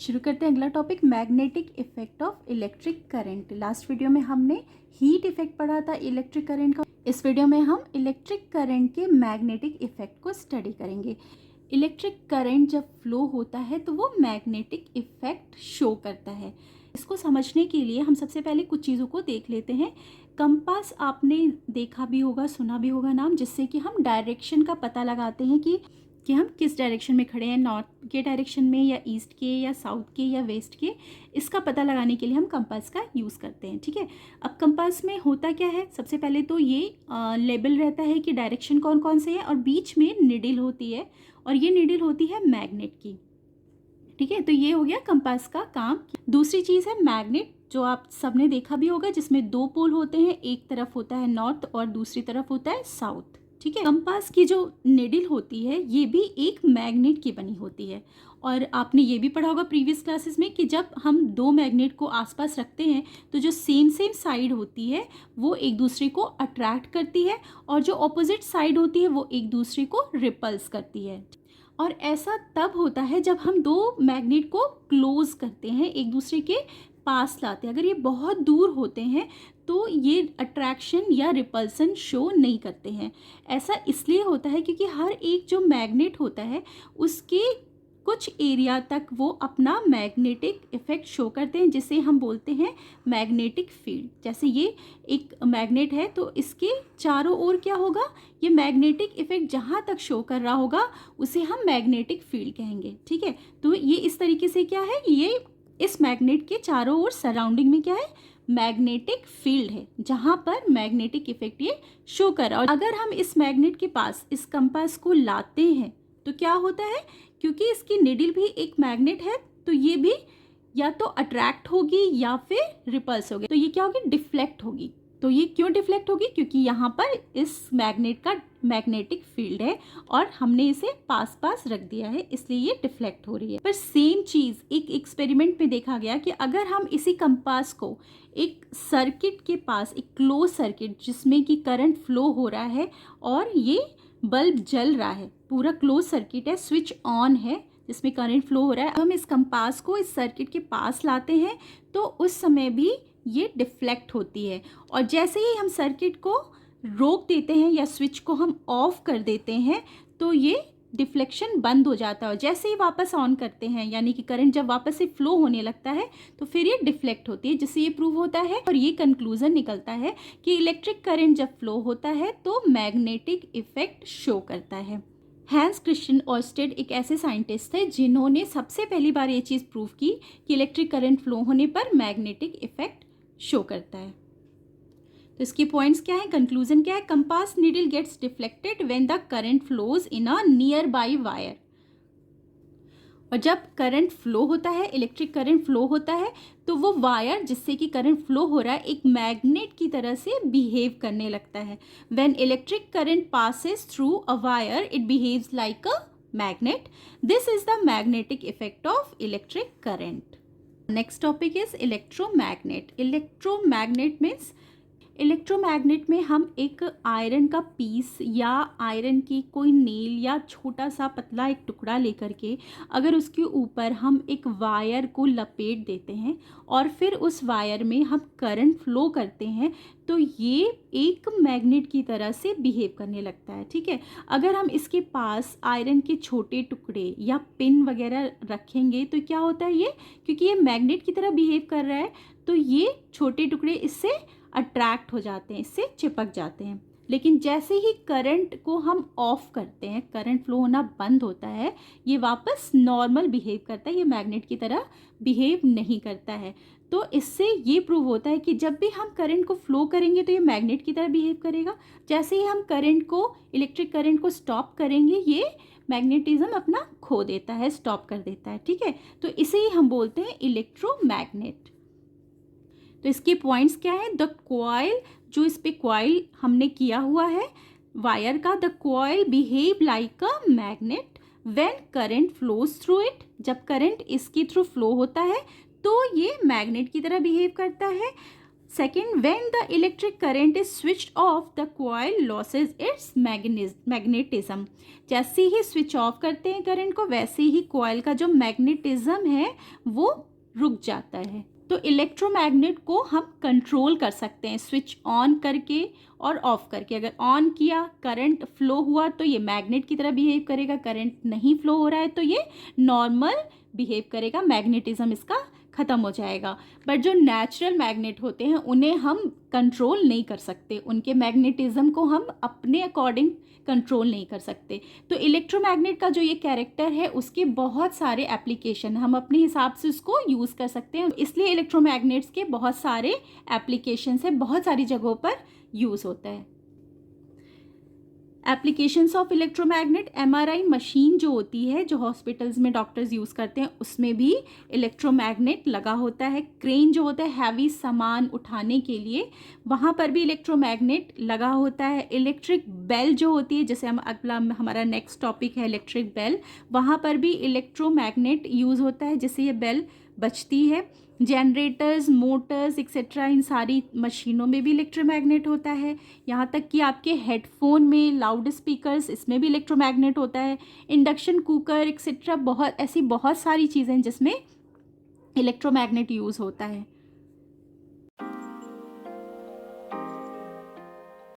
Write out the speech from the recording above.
शुरू करते हैं अगला topic, magnetic effect of electric current. Last video में हमने हीट इफेक्ट पढ़ा था इलेक्ट्रिक करंट का। इस वीडियो में हम इलेक्ट्रिक करंट के मैग्नेटिक इफेक्ट को स्टडी करेंगे। इलेक्ट्रिक करंट जब फ्लो होता है तो वो मैग्नेटिक इफेक्ट शो करता है। इसको समझने के लिए हम सबसे पहले कुछ चीज़ों को देख लेते हैं। कंपास आपने देखा भी होगा, सुना भी होगा नाम, जिससे कि हम डायरेक्शन का पता लगाते हैं कि हम किस डायरेक्शन में खड़े हैं, नॉर्थ के डायरेक्शन में या ईस्ट के या साउथ के या वेस्ट के। इसका पता लगाने के लिए हम कंपास का यूज़ करते हैं। ठीक है, अब कंपास में होता क्या है, सबसे पहले तो ये लेबल रहता है कि डायरेक्शन कौन कौन से है, और बीच में निडल होती है, और ये निडल होती है मैग्नेट की। ठीक है, तो ये हो गया कंपास का काम। दूसरी चीज़ है मैग्नेट, जो आप सबने देखा भी होगा, जिसमें दो पोल होते हैं, एक तरफ होता है नॉर्थ और दूसरी तरफ होता है साउथ। ठीक है, कंपास की जो निडल होती है ये भी एक मैग्नेट की बनी होती है। और आपने ये भी पढ़ा होगा प्रीवियस क्लासेस में कि जब हम दो मैग्नेट को आसपास रखते हैं तो जो सेम साइड होती है वो एक दूसरे को अट्रैक्ट करती है, और जो ऑपोजिट साइड होती है वो एक दूसरे को रिपल्स करती है। और ऐसा तब होता है जब हम दो मैग्नेट को क्लोज करते हैं, एक दूसरे के पास लाते हैं। अगर ये बहुत दूर होते हैं तो ये अट्रैक्शन या रिपल्सन शो नहीं करते हैं। ऐसा इसलिए होता है क्योंकि हर एक जो मैग्नेट होता है उसके कुछ एरिया तक वो अपना मैग्नेटिक इफेक्ट शो करते हैं, जिसे हम बोलते हैं मैग्नेटिक फील्ड। जैसे ये एक मैग्नेट है तो इसके चारों ओर क्या होगा, ये मैग्नेटिक इफेक्ट जहाँ तक शो कर रहा होगा उसे हम मैग्नेटिक फील्ड कहेंगे। ठीक है, तो ये इस तरीके से क्या है, ये इस मैग्नेट के चारों ओर सराउंडिंग में क्या है, मैग्नेटिक फील्ड है, जहाँ पर मैग्नेटिक इफेक्ट ये शो कर रहा है। और अगर हम इस मैग्नेट के पास इस कंपास को लाते हैं तो क्या होता है, क्योंकि इसकी निडल भी एक मैग्नेट है तो ये भी या तो अट्रैक्ट होगी या फिर रिपल्स होगी। तो ये क्या होगी, डिफ्लेक्ट होगी। तो ये क्यों डिफ्लेक्ट होगी, क्योंकि यहाँ पर इस मैग्नेट का मैग्नेटिक फील्ड है और हमने इसे पास पास रख दिया है, इसलिए ये डिफ्लेक्ट हो रही है। पर सेम चीज़ एक एक्सपेरिमेंट में देखा गया कि अगर हम इसी कंपास को एक सर्किट के पास, एक क्लोज सर्किट जिसमें कि करंट फ्लो हो रहा है और ये बल्ब जल रहा है, पूरा क्लोज सर्किट है, स्विच ऑन है जिसमें करंट फ्लो हो रहा है, हम इस कंपास को इस सर्किट के पास लाते हैं तो उस समय भी ये डिफ्लेक्ट होती है। और जैसे ही हम सर्किट को रोक देते हैं या स्विच को हम ऑफ कर देते हैं तो ये डिफ्लेक्शन बंद हो जाता है, और जैसे ही वापस ऑन करते हैं यानी कि करंट जब वापस से फ्लो होने लगता है तो फिर ये डिफ्लेक्ट होती है, जिससे ये प्रूव होता है और ये कंक्लूजन निकलता है कि इलेक्ट्रिक करंट जब फ्लो होता है तो मैग्नेटिक इफेक्ट शो करता है। हैंस क्रिश्चियन ऑर्स्टेड एक ऐसे साइंटिस्ट थे जिन्होंने सबसे पहली बार ये चीज़ प्रूव की कि इलेक्ट्रिक करंट फ्लो होने पर मैग्नेटिक इफेक्ट शो करता है। तो इसकी पॉइंट्स क्या है, कंक्लूजन क्या है, compass needle gets deflected when the current flows in a nearby wire. और जब करंट फ्लो होता है, इलेक्ट्रिक करंट फ्लो होता है, तो वो वायर जिससे कि करंट फ्लो हो रहा है एक मैग्नेट की तरह से बिहेव करने लगता है। When electric current passes through a wire it behaves like a magnet. This is the magnetic effect of electric current. Next topic is electromagnet. Electromagnet means, electromagnet में हम एक आयरन का पीस या आयरन की कोई नेल या छोटा सा पतला एक टुकड़ा लेकर के अगर उसके ऊपर हम एक वायर को लपेट देते हैं और फिर उस वायर में हम करंट फ्लो करते हैं तो ये एक मैग्नेट की तरह से बिहेव करने लगता है। ठीक है, अगर हम इसके पास आयरन के छोटे टुकड़े या पिन वगैरह रखेंगे तो क्या होता है, ये क्योंकि ये मैग्नेट की तरह बिहेव कर रहा है तो ये छोटे टुकड़े इससे अट्रैक्ट हो जाते हैं, इससे चिपक जाते हैं। लेकिन जैसे ही करंट को हम ऑफ करते हैं, करंट फ्लो होना बंद होता है, ये वापस नॉर्मल बिहेव करता है, ये मैग्नेट की तरह बिहेव नहीं करता है। तो इससे ये प्रूव होता है कि जब भी हम करंट को फ्लो करेंगे तो ये मैग्नेट की तरह बिहेव करेगा, जैसे ही हम करंट को, इलेक्ट्रिक करंट को स्टॉप करेंगे ये मैग्नेटिज्म अपना खो देता है, स्टॉप कर देता है। ठीक है, तो इसे ही हम बोलते हैं इलेक्ट्रोमैग्नेट। तो इसके पॉइंट्स क्या है, द कॉइल, जो इस पे कॉइल हमने किया हुआ है वायर का, the coil behave like a magnet when current flows through it. जब करंट इसके थ्रू फ्लो होता है तो ये मैग्नेट की तरह बिहेव करता है। Second, when the electric current is switched off the coil losses it's magnetism. जैसे ही स्विच ऑफ करते हैं करंट को, वैसे ही कॉइल का जो मैग्नेटिज्म है वो रुक जाता है। तो इलेक्ट्रोमैग्नेट को हम कंट्रोल कर सकते हैं स्विच ऑन करके और ऑफ करके। अगर ऑन किया, करंट फ्लो हुआ तो ये मैग्नेट की तरह बिहेव करेगा, करंट नहीं फ्लो हो रहा है तो ये नॉर्मल बिहेव करेगा, मैग्नेटिज्म इसका ख़त्म हो जाएगा। बट जो नेचुरल मैग्नेट होते हैं उन्हें हम कंट्रोल नहीं कर सकते, उनके मैग्नेटिज्म को हम अपने अकॉर्डिंग कंट्रोल नहीं कर सकते। तो इलेक्ट्रोमैग्नेट का जो ये कैरेक्टर है उसके बहुत सारे एप्लीकेशन, हम अपने हिसाब से उसको यूज़ कर सकते हैं, इसलिए इलेक्ट्रोमैग्नेट्स के बहुत सारे एप्लीकेशन है, बहुत सारी जगहों पर यूज़ होता है। Applications of electromagnet, MRI machine जो होती है जो हॉस्पिटल्स में डॉक्टर्स यूज़ करते हैं उसमें भी इलेक्ट्रोमैग्नेट लगा होता है। क्रेन जो होता है हैवी सामान उठाने के लिए, वहाँ पर भी इलेक्ट्रोमैग्नेट लगा होता है। इलेक्ट्रिक बेल जो होती है, जैसे हम अगला हमारा नेक्स्ट टॉपिक है इलेक्ट्रिक बेल, वहाँ पर भी इलेक्ट्रोमैग्नेट यूज़ होता है जिससे ये बेल बजती है। जनरेटर्स, मोटर्स एक्सेट्रा, इन सारी मशीनों में भी इलेक्ट्रोमैग्नेट होता है। यहाँ तक कि आपके हेडफोन में, लाउड स्पीकर्स, इसमें भी इलेक्ट्रोमैग्नेट होता है। इंडक्शन कुकर एक्सेट्रा, बहुत सारी चीज़ें हैं जिसमें इलेक्ट्रोमैग्नेट यूज़ होता है।